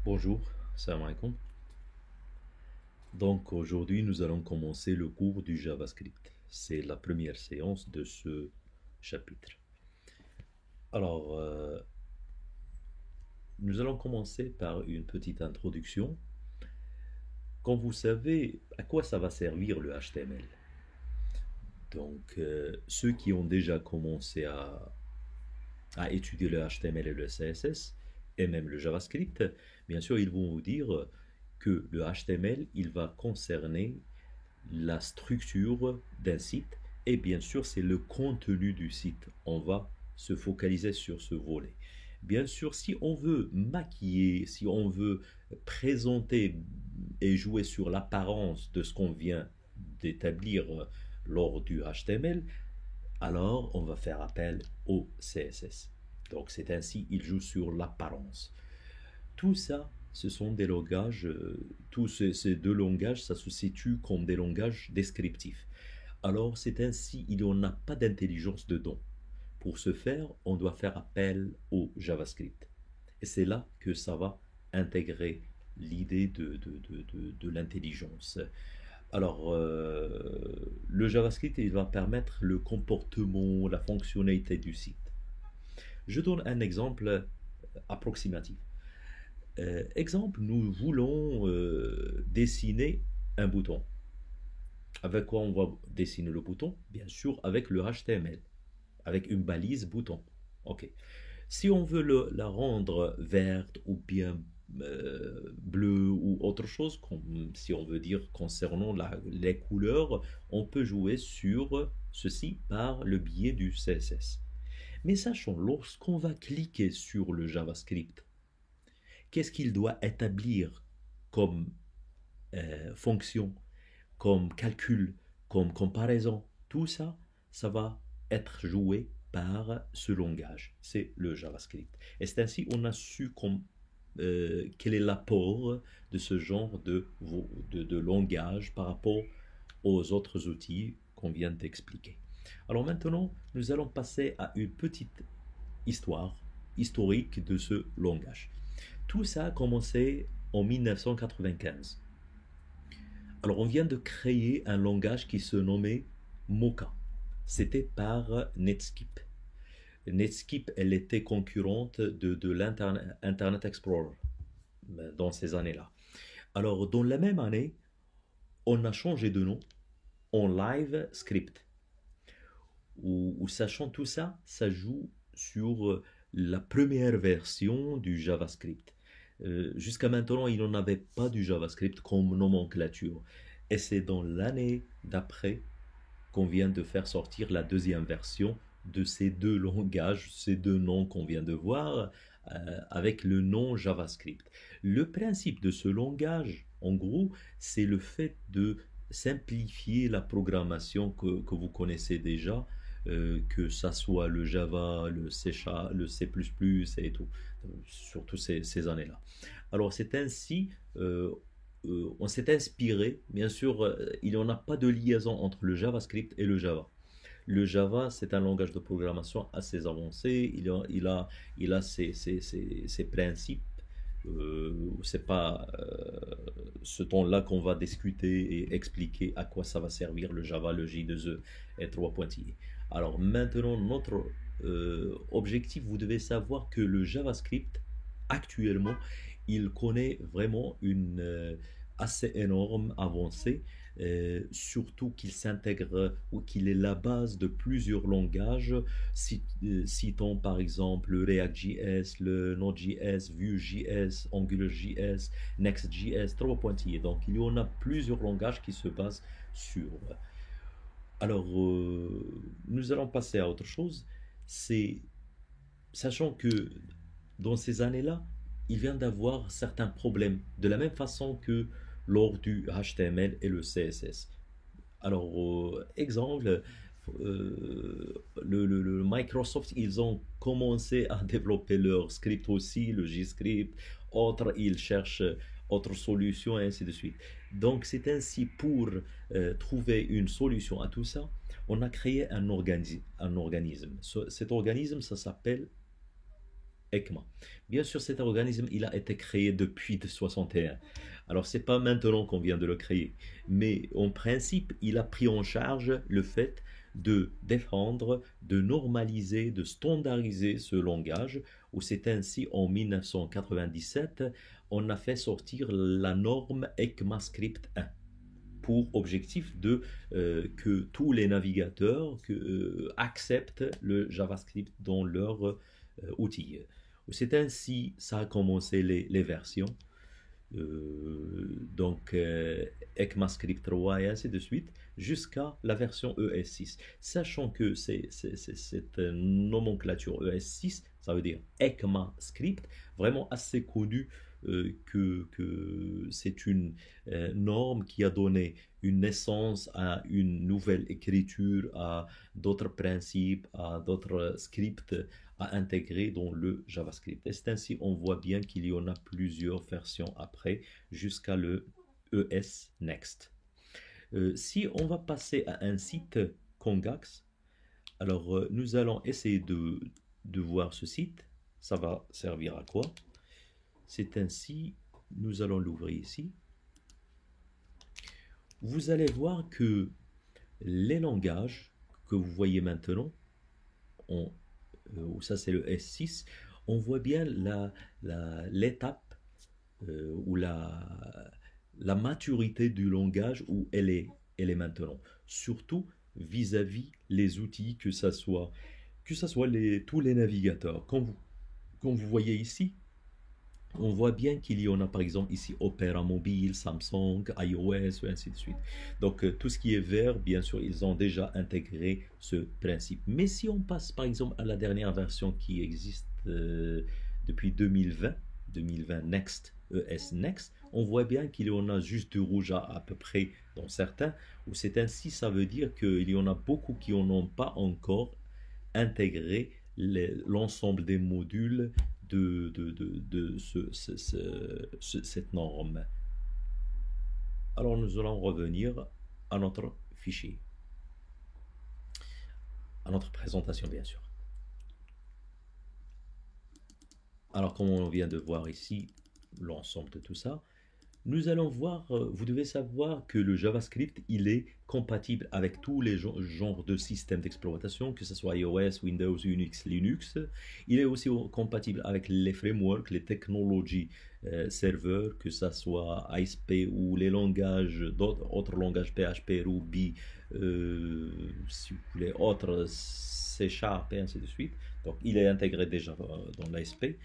Bonjour, salam alaikum. Donc aujourd'hui nous allons commencer le cours du JavaScript. C'est la première séance de ce chapitre. Alors nous allons commencer par une petite introduction. Quand vous savez à quoi ça va servir le HTML, donc ceux qui ont déjà commencé à étudier le HTML et le CSS et même le JavaScript, bien sûr ils vont vous dire que le HTML il va concerner la structure d'un site et bien sûr c'est le contenu du site. On va se focaliser sur ce volet. Bien sûr, si on veut maquiller, si on veut présenter et jouer sur l'apparence de ce qu'on vient d'établir lors du HTML, alors on va faire appel au CSS. Donc c'est ainsi, il joue sur l'apparence. Tout ça, ce sont des langages, tous ces deux langages, ça se situe comme des langages descriptifs. Alors c'est ainsi, il n'y en a pas d'intelligence dedans. Pour ce faire, on doit faire appel au JavaScript. Et c'est là que ça va intégrer l'idée de l'intelligence. Alors, le JavaScript, il va permettre le comportement, la fonctionnalité du site. Je donne un exemple approximatif. Exemple, nous voulons dessiner un bouton. Avec quoi on va dessiner le bouton? Bien sûr, avec le HTML, avec une balise bouton. Ok. Si on veut la rendre verte ou bien bleue ou autre chose, comme si on veut dire concernant les couleurs, on peut jouer sur ceci par le biais du CSS. Mais sachons, lorsqu'on va cliquer sur le JavaScript, qu'est-ce qu'il doit établir comme fonction, comme calcul, comme comparaison? Tout ça, ça va être joué par ce langage. C'est le JavaScript. Et c'est ainsi on a su quel est l'apport de ce genre de langage par rapport aux autres outils qu'on vient d'expliquer. Alors maintenant, nous allons passer à une petite histoire historique de ce langage. Tout ça a commencé en 1995. Alors, on vient de créer un langage qui se nommait Mocha. C'était par Netscape. Netscape, elle était concurrente de l'Internet Explorer dans ces années-là. Alors, dans la même année, on a changé de nom en Live Script. Où sachant tout ça, ça joue sur la première version du JavaScript. Jusqu'à maintenant, il n'en avait pas du JavaScript comme nomenclature. Et c'est dans l'année d'après qu'on vient de faire sortir la deuxième version de ces deux langages, ces deux noms qu'on vient de voir, avec le nom JavaScript. Le principe de ce langage, en gros, c'est le fait de simplifier la programmation que vous connaissez déjà, que ça soit le Java, le C, le C++ et tout, surtout ces années-là. Alors c'est ainsi, on s'est inspiré, bien sûr, il n'y en a pas de liaison entre le JavaScript et le Java. Le Java, c'est un langage de programmation assez avancé, il a ses principes. C'est pas ce temps-là qu'on va discuter et expliquer à quoi ça va servir le Java, le J2E et trois pointillés. Alors maintenant, notre objectif, vous devez savoir que le JavaScript, actuellement, il connaît vraiment une assez énorme avancée, surtout qu'il s'intègre ou qu'il est la base de plusieurs langages, citons par exemple le React.js, le Node.js, Vue.js, AngularJS, Next.js, trois pointillés. Donc il y en a plusieurs langages qui se basent sur. Alors, nous allons passer à autre chose. C'est sachant que dans ces années-là, il vient d'avoir certains problèmes, de la même façon que lors du HTML et le CSS. Alors, exemple, le Microsoft, ils ont commencé à développer leur script aussi, le G-Script, autres, ils cherchent autre solution et ainsi de suite. Donc, c'est ainsi pour trouver une solution à tout ça, on a créé un organisme. Cet organisme, ça s'appelle ECMA. Bien sûr, cet organisme, il a été créé depuis 61. Alors, c'est pas maintenant qu'on vient de le créer, mais en principe, il a pris en charge le fait de défendre, de normaliser, de standardiser ce langage, où c'est ainsi en 1997, on a fait sortir la norme ECMAScript 1 pour objectif que tous les navigateurs acceptent le JavaScript dans leur outils. C'est ainsi ça a commencé les versions. ECMAScript 3 et ainsi de suite, jusqu'à la version ES6. Sachant que cette nomenclature ES6, ça veut dire ECMAScript, vraiment assez connue, que c'est une norme qui a donné une naissance à une nouvelle écriture, à d'autres principes, à d'autres scripts à intégrer dans le JavaScript. Et c'est ainsi, on voit bien qu'il y en a plusieurs versions après, jusqu'à le ES Next. Si on va passer à un site Congax, alors nous allons essayer de voir ce site. Ça va servir à quoi? C'est ainsi, nous allons l'ouvrir ici. Vous allez voir que les langages que vous voyez maintenant, ça c'est le S6, on voit bien l'étape ou la maturité du langage où elle est maintenant. Surtout vis-à-vis les outils, que ça soit tous les navigateurs. Quand vous voyez ici, on voit bien qu'il y en a par exemple ici Opera Mobile, Samsung, iOS et ainsi de suite. Donc tout ce qui est vert, bien sûr, ils ont déjà intégré ce principe. Mais si on passe par exemple à la dernière version qui existe depuis 2020 Next, ES Next, on voit bien qu'il y en a juste du rouge à peu près dans certains, où c'est ainsi, ça veut dire qu'il y en a beaucoup qui n'en ont pas encore intégré l'ensemble des modules de cette norme. Alors nous allons revenir à notre fichier, à notre présentation bien sûr. Alors comme on vient de voir ici l'ensemble de tout ça, nous allons voir, vous devez savoir que le JavaScript, il est compatible avec tous les genres de systèmes d'exploitation, que ce soit iOS, Windows, Unix, Linux. Il est aussi compatible avec les frameworks, les technologies serveurs, que ce soit ASP ou les langages, d'autres langages PHP, Ruby, si vous voulez, autres C# et ainsi de suite. Donc il est intégré déjà dans l'ASP.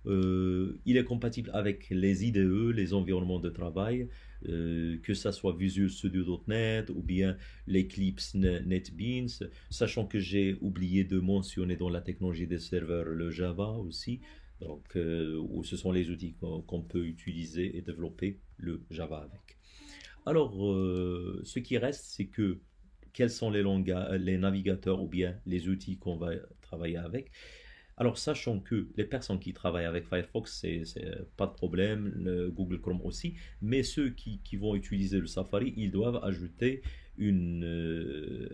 Il est compatible avec les IDE, les environnements de travail, que ça soit Visual Studio.NET ou bien l'Eclipse NetBeans, sachant que j'ai oublié de mentionner dans la technologie des serveurs le Java aussi, donc où ce sont les outils qu'on peut utiliser et développer le Java avec. Alors, ce qui reste, c'est que quels sont les navigateurs ou bien les outils qu'on va travailler avec. Alors, sachant que les personnes qui travaillent avec Firefox, c'est pas de problème, le Google Chrome aussi, mais ceux qui vont utiliser le Safari, ils doivent ajouter une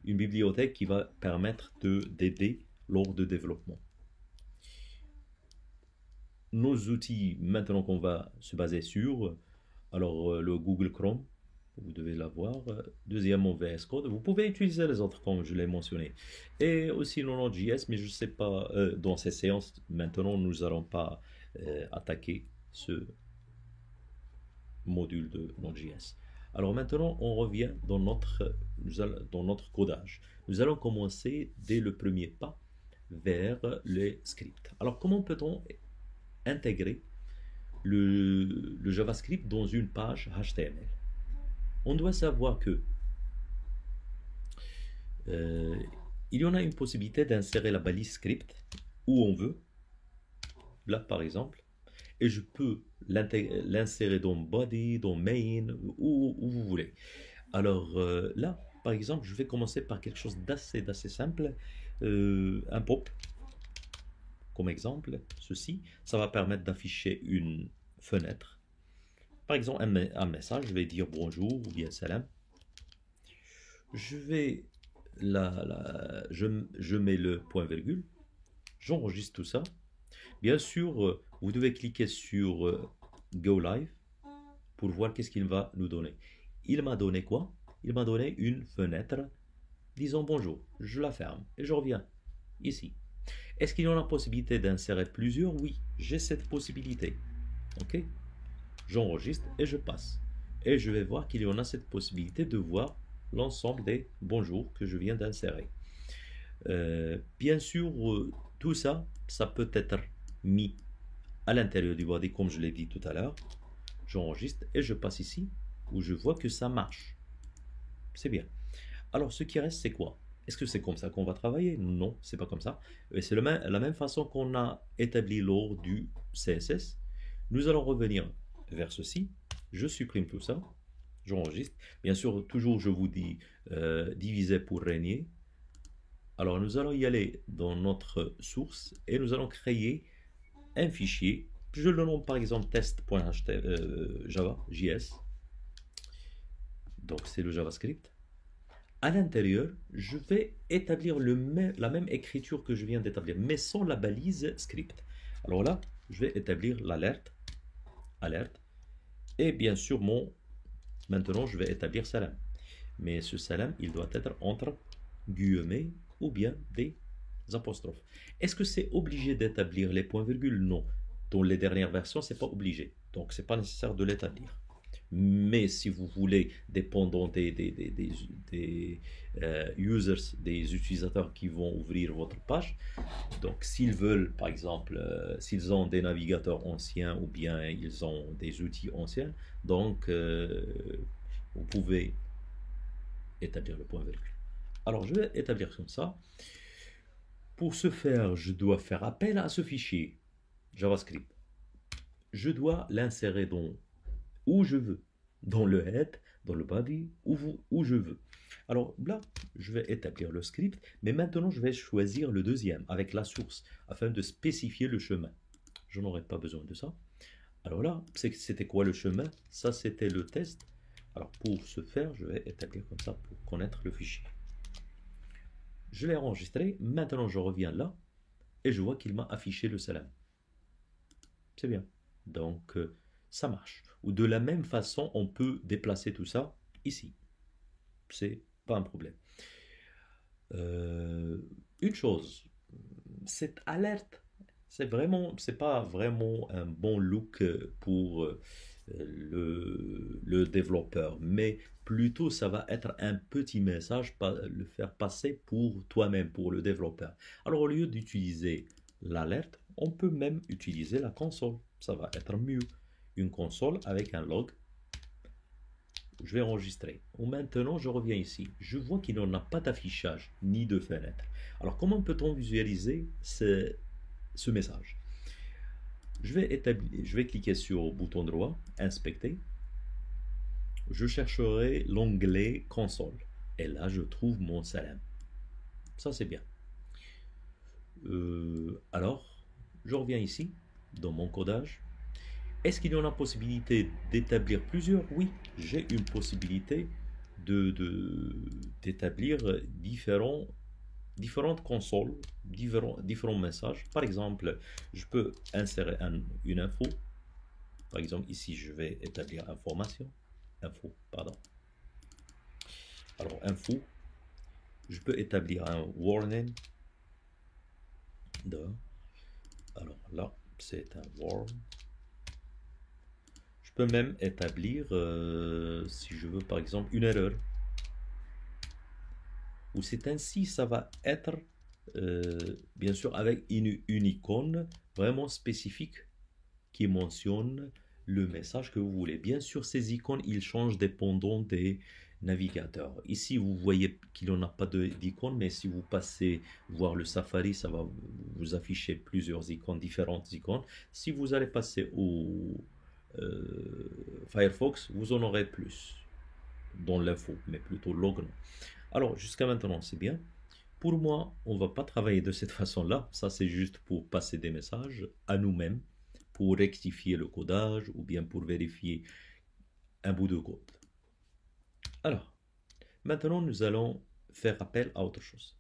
bibliothèque qui va permettre d'aider lors de développement. Nos outils, maintenant qu'on va se baser sur, alors le Google Chrome, vous devez l'avoir. Deuxièmement, VS Code. Vous pouvez utiliser les autres comme je l'ai mentionné. Et aussi le Node.js, mais je ne sais pas, dans ces séances, maintenant, nous n'allons pas attaquer ce module de Node.js. Alors maintenant, on revient dans notre codage. Nous allons commencer dès le premier pas vers les scripts. Alors comment peut-on intégrer le JavaScript dans une page HTML? On doit savoir que il y en a une possibilité d'insérer la balise script où on veut, là par exemple, et je peux l'insérer dans body, dans main, où vous voulez. Alors là, par exemple, je vais commencer par quelque chose d'assez simple, un pop, comme exemple, ceci, ça va permettre d'afficher une fenêtre. Par exemple, un message, je vais dire bonjour ou bien salam. Je vais je mets le point virgule, j'enregistre tout ça. Bien sûr, vous devez cliquer sur Go Live pour voir qu'est-ce qu'il va nous donner. Il m'a donné quoi? Il m'a donné une fenêtre disons bonjour. Je la ferme et je reviens ici. Est-ce qu'il y a la possibilité d'insérer plusieurs? Oui, j'ai cette possibilité. Ok? J'enregistre et je passe. Et je vais voir qu'il y en a cette possibilité de voir l'ensemble des bonjours que je viens d'insérer. Bien sûr, tout ça, ça peut être mis à l'intérieur du body comme je l'ai dit tout à l'heure. J'enregistre et je passe ici où je vois que ça marche. C'est bien. Alors, ce qui reste, c'est quoi? Est-ce que c'est comme ça qu'on va travailler? Non, c'est pas comme ça. C'est la même façon qu'on a établi lors du CSS. Nous allons revenir vers ceci. Je supprime tout ça. J'enregistre. Bien sûr, toujours, je vous dis diviser pour régner. Alors, nous allons y aller dans notre source et nous allons créer un fichier. Je le nomme par exemple test.java, JS. Donc, c'est le JavaScript. À l'intérieur, je vais établir la même écriture que je viens d'établir, mais sans la balise script. Alors là, je vais établir l'alerte, alerte, et bien sûr, maintenant, je vais établir salam. Mais ce salam, il doit être entre guillemets ou bien des apostrophes. Est-ce que c'est obligé d'établir les points-virgules? Non. Dans les dernières versions, c'est pas obligé. Donc, c'est pas nécessaire de l'établir. Mais si vous voulez, dépendant des users, des utilisateurs qui vont ouvrir votre page, donc s'ils veulent, par exemple, s'ils ont des navigateurs anciens ou bien ils ont des outils anciens, donc vous pouvez établir le point virgule. Alors je vais établir comme ça. Pour ce faire, je dois faire appel à ce fichier JavaScript. Je dois l'insérer dans où je veux, dans le head, dans le body, où je veux. Alors là, je vais établir le script, mais maintenant je vais choisir le deuxième avec la source afin de spécifier le chemin. Je n'aurai pas besoin de ça. Alors là, c'était quoi le chemin? Ça, c'était le test. Alors pour ce faire, je vais établir comme ça pour connaître le fichier. Je l'ai enregistré, maintenant je reviens là et je vois qu'il m'a affiché le salam. C'est bien. Donc ça marche. Ou de la même façon, on peut déplacer tout ça ici. C'est pas un problème. Une chose, cette alerte, c'est pas vraiment un bon look pour le développeur, mais plutôt ça va être un petit message, le faire passer pour toi-même, pour le développeur. Alors au lieu d'utiliser l'alerte, on peut même utiliser la console. Ça va être mieux. Une console avec un log. Je vais enregistrer. Maintenant, je reviens ici. Je vois qu'il n'en a pas d'affichage ni de fenêtre. Alors, comment peut-on visualiser ce message? Je vais cliquer sur le bouton droit, inspecter. Je chercherai l'onglet console. Et là, je trouve mon salam. Ça, c'est bien. Alors, je reviens ici, dans mon codage. Est-ce qu'il y en a possibilité d'établir plusieurs? Oui, j'ai une possibilité d'établir différentes consoles, différents messages. Par exemple, je peux insérer une info. Par exemple, ici, je vais établir information. Info, pardon. Alors, info. Je peux établir un warning. Alors là, c'est un warn. Je peux même établir, si je veux par exemple, une erreur. Ou c'est ainsi, ça va être, bien sûr, avec une icône vraiment spécifique qui mentionne le message que vous voulez. Bien sûr, ces icônes, ils changent dépendant des navigateurs. Ici, vous voyez qu'il n'y en a pas d'icône, mais si vous passez voir le Safari, ça va vous afficher plusieurs icônes, différentes icônes. Si vous allez passer au Firefox, vous en aurez plus dans l'info, mais plutôt log. Alors, jusqu'à maintenant, c'est bien. Pour moi, on ne va pas travailler de cette façon-là. Ça, c'est juste pour passer des messages à nous-mêmes, pour rectifier le codage ou bien pour vérifier un bout de code. Alors, maintenant, nous allons faire appel à autre chose.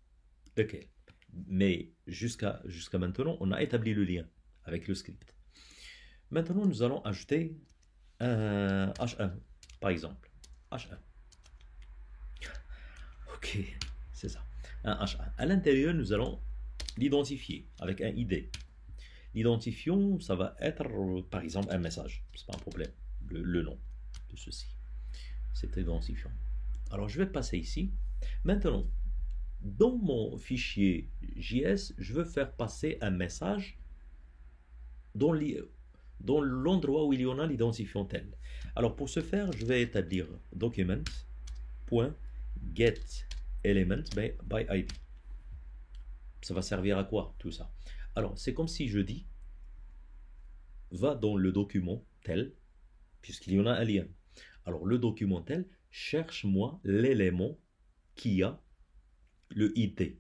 Lequel? Mais jusqu'à maintenant, on a établi le lien avec le script. Maintenant, nous allons ajouter un H1, par exemple. H1. Ok, c'est ça. Un H1. À l'intérieur, nous allons l'identifier avec un ID. L'identifiant, ça va être, par exemple, un message. C'est pas un problème. Le nom de ceci. C'est identifiant. Alors, je vais passer ici. Maintenant, dans mon fichier JS, je veux faire passer un message dans l'endroit où il y en a l'identifiant tel. Alors, pour ce faire, je vais établir document.getElement by ID. Ça va servir à quoi tout ça? Alors, c'est comme si je dis va dans le document tel, puisqu'il y en a un lien. Alors, le document tel, cherche-moi l'élément qui a le ID.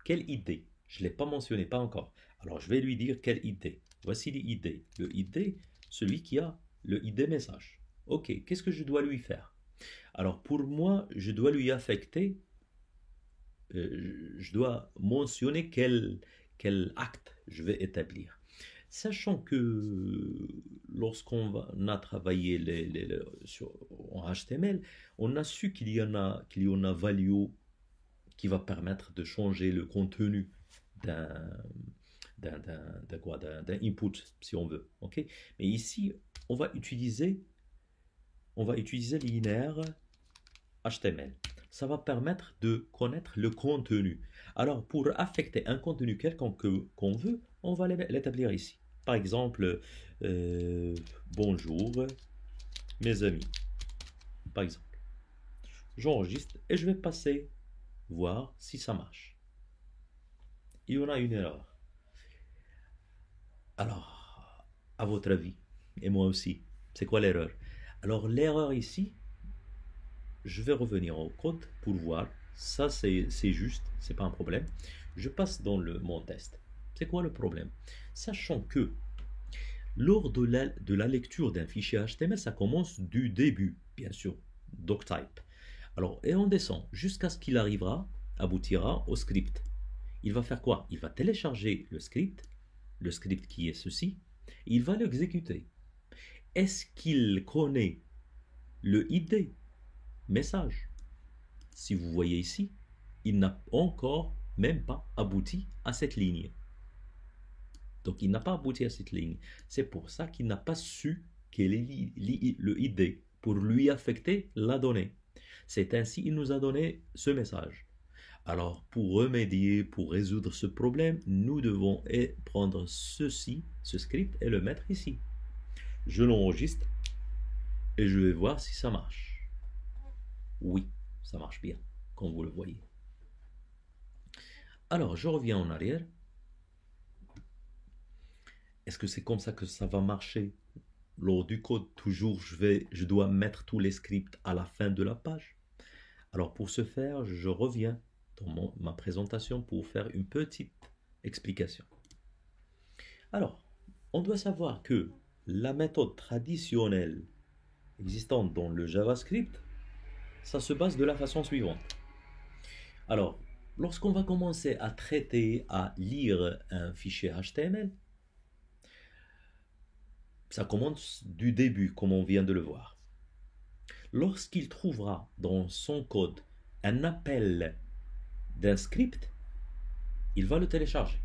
Quel ID? Je ne l'ai pas mentionné, pas encore. Alors, je vais lui dire quel ID. Voici l'ID. Le ID, celui qui a le ID message. Ok, qu'est-ce que je dois lui faire? Alors, pour moi, je dois lui affecter, je dois mentionner quel acte je vais établir. Sachant que lorsqu'on a travaillé en HTML, on a su qu'il y en a value qui va permettre de changer le contenu d'un input, si on veut. Okay? Mais ici, on va utiliser linéaire HTML. Ça va permettre de connaître le contenu. Alors, pour affecter un contenu quelconque qu'on veut, on va l'établir ici. Par exemple, bonjour mes amis. Par exemple, j'enregistre et je vais passer voir si ça marche. Il y en a une erreur. Alors, à votre avis, et moi aussi, c'est quoi l'erreur? Alors, l'erreur ici, je vais revenir au code pour voir. Ça, c'est juste, c'est pas un problème. Je passe dans mon test. C'est quoi le problème? Sachant que lors de la lecture d'un fichier HTML, ça commence du début, bien sûr, doctype. Alors, et on descend jusqu'à ce qu'il aboutira au script. Il va faire quoi? Il va télécharger le script qui est ceci, et il va l'exécuter. Est-ce qu'il connaît le ID message? Si vous voyez ici, il n'a encore même pas abouti à cette ligne. Donc il n'a pas abouti à cette ligne. C'est pour ça qu'il n'a pas su quel est le ID pour lui affecter la donnée. C'est ainsi qu'il nous a donné ce message. Alors pour remédier, pour résoudre ce problème, nous devons prendre ce script et le mettre ici. Je l'enregistre et je vais voir si ça marche. Oui, ça marche bien, comme vous le voyez. Alors je reviens en arrière. Est-ce que c'est comme ça que ça va marcher? Lors du code, toujours je dois mettre tous les scripts à la fin de la page. Alors pour ce faire, je reviens dans ma présentation pour faire une petite explication. Alors, on doit savoir que la méthode traditionnelle existante dans le JavaScript, ça se base de la façon suivante. Alors, lorsqu'on va commencer à traiter, à lire un fichier HTML, ça commence du début, comme on vient de le voir. Lorsqu'il trouvera dans son code un appel d'un script, il va le télécharger.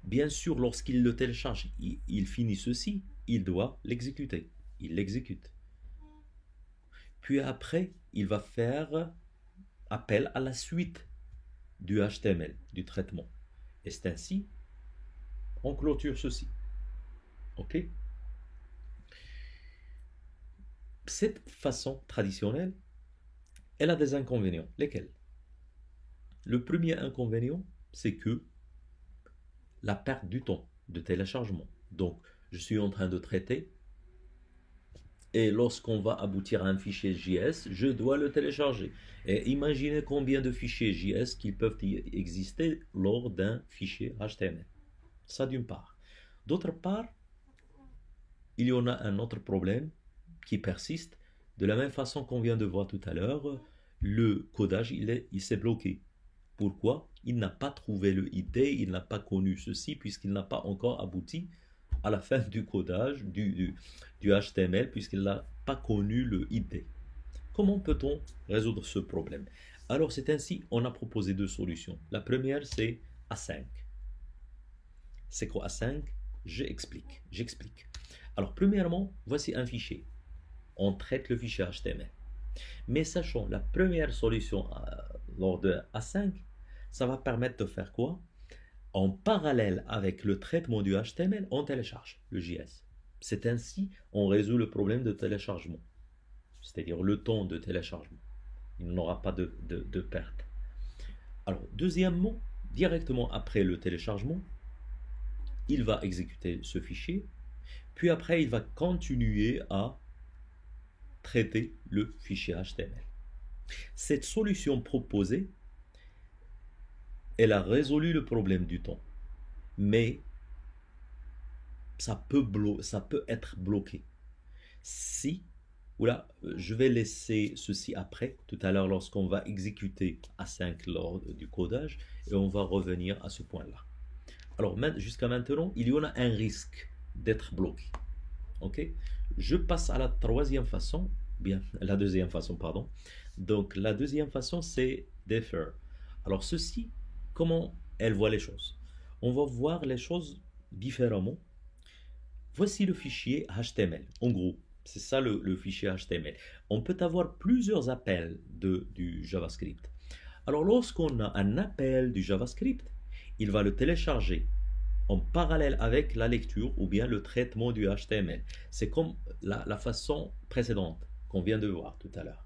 Bien sûr, lorsqu'il le télécharge, il finit ceci, il doit l'exécuter. Il l'exécute. Puis après, il va faire appel à la suite du HTML, du traitement. Et c'est ainsi, on clôture ceci. Ok? Cette façon traditionnelle, elle a des inconvénients. Lesquels? Le premier inconvénient, c'est que la perte du temps de téléchargement. Donc, je suis en train de traiter et lorsqu'on va aboutir à un fichier JS, je dois le télécharger. Et imaginez combien de fichiers JS qui peuvent exister lors d'un fichier HTML. Ça d'une part. D'autre part, il y en a un autre problème qui persiste. De la même façon qu'on vient de voir tout à l'heure, le codage il s'est bloqué. Pourquoi? il n'a pas trouvé le ID, il n'a pas connu ceci, puisqu'il n'a pas encore abouti à la fin du codage du HTML, puisqu'il n'a pas connu le ID. Comment peut-on résoudre ce problème? Alors c'est ainsi, on a proposé deux solutions. La première, c'est A5. C'est quoi A5? J'explique. Alors premièrement, voici un fichier. On traite le fichier HTML. Mais sachant, la première solution lors de A5, ça va permettre de faire quoi? En parallèle avec le traitement du HTML, on télécharge le JS. C'est ainsi on résout le problème de téléchargement, c'est-à-dire le temps de téléchargement. Il n'aura pas de perte. Alors, deuxièmement, directement après le téléchargement, il va exécuter ce fichier, puis après, il va continuer à traiter le fichier HTML. Cette solution proposée, elle a résolu le problème du temps, mais ça peut être bloqué. Si, oula, je vais laisser ceci après, tout à l'heure lorsqu'on va exécuter A5 lors du codage, et on va revenir à ce point-là. Alors jusqu'à maintenant, il y en a un risque d'être bloqué. Ok? Je passe à la troisième façon, bien, la deuxième façon, pardon. Donc la deuxième façon, c'est defer. Alors ceci, comment elle voit les choses? On va voir les choses différemment. Voici le fichier HTML. En gros, c'est ça le fichier HTML. On peut avoir plusieurs appels du JavaScript. Alors lorsqu'on a un appel du JavaScript, il va le télécharger en parallèle avec la lecture ou bien le traitement du HTML. C'est comme la façon précédente qu'on vient de voir tout à l'heure.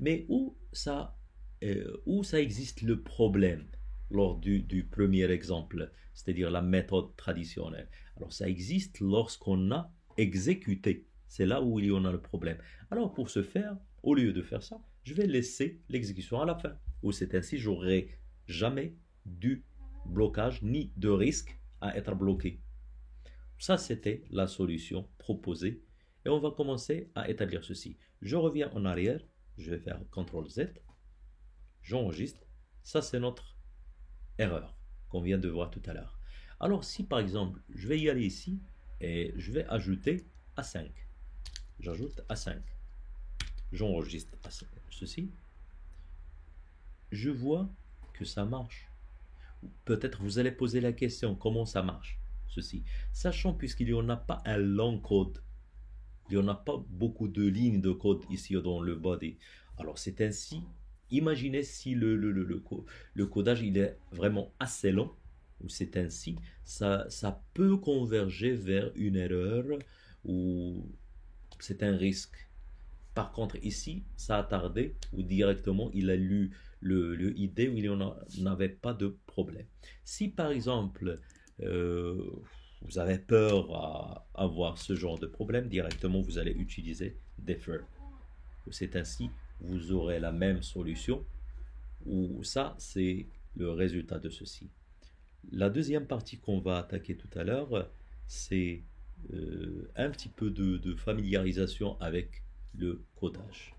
Mais où ça existe le problème lors du premier exemple, c'est-à-dire la méthode traditionnelle? Alors ça existe lorsqu'on a exécuté. C'est là où il y en a le problème. Alors pour ce faire, au lieu de faire ça, je vais laisser l'exécution à la fin. Ou c'est ainsi, j'aurai jamais du blocage ni de risque à être bloqué. Ça, c'était la solution proposée. Et on va commencer à établir ceci. Je reviens en arrière. Je vais faire CTRL-Z. J'enregistre. Ça, c'est notre erreur qu'on vient de voir tout à l'heure. Alors, si par exemple, je vais y aller ici et je vais ajouter A5. J'ajoute A5. J'enregistre ceci. Je vois que ça marche. Peut-être vous allez poser la question, comment ça marche, ceci? Sachant puisqu'il n'y en a pas un long code, il n'y en a pas beaucoup de lignes de code ici dans le body. Alors c'est ainsi, imaginez si le codage il est vraiment assez long, ou c'est ainsi, ça peut converger vers une erreur, ou c'est un risque. Par contre, ici, ça a tardé, ou directement, il a lu le ID où il n'y avait pas de problème. Si par exemple, vous avez peur à avoir ce genre de problème, directement, vous allez utiliser defer. C'est ainsi, vous aurez la même solution, ou ça, c'est le résultat de ceci. La deuxième partie qu'on va attaquer tout à l'heure, c'est un petit peu de familiarisation avec le codage.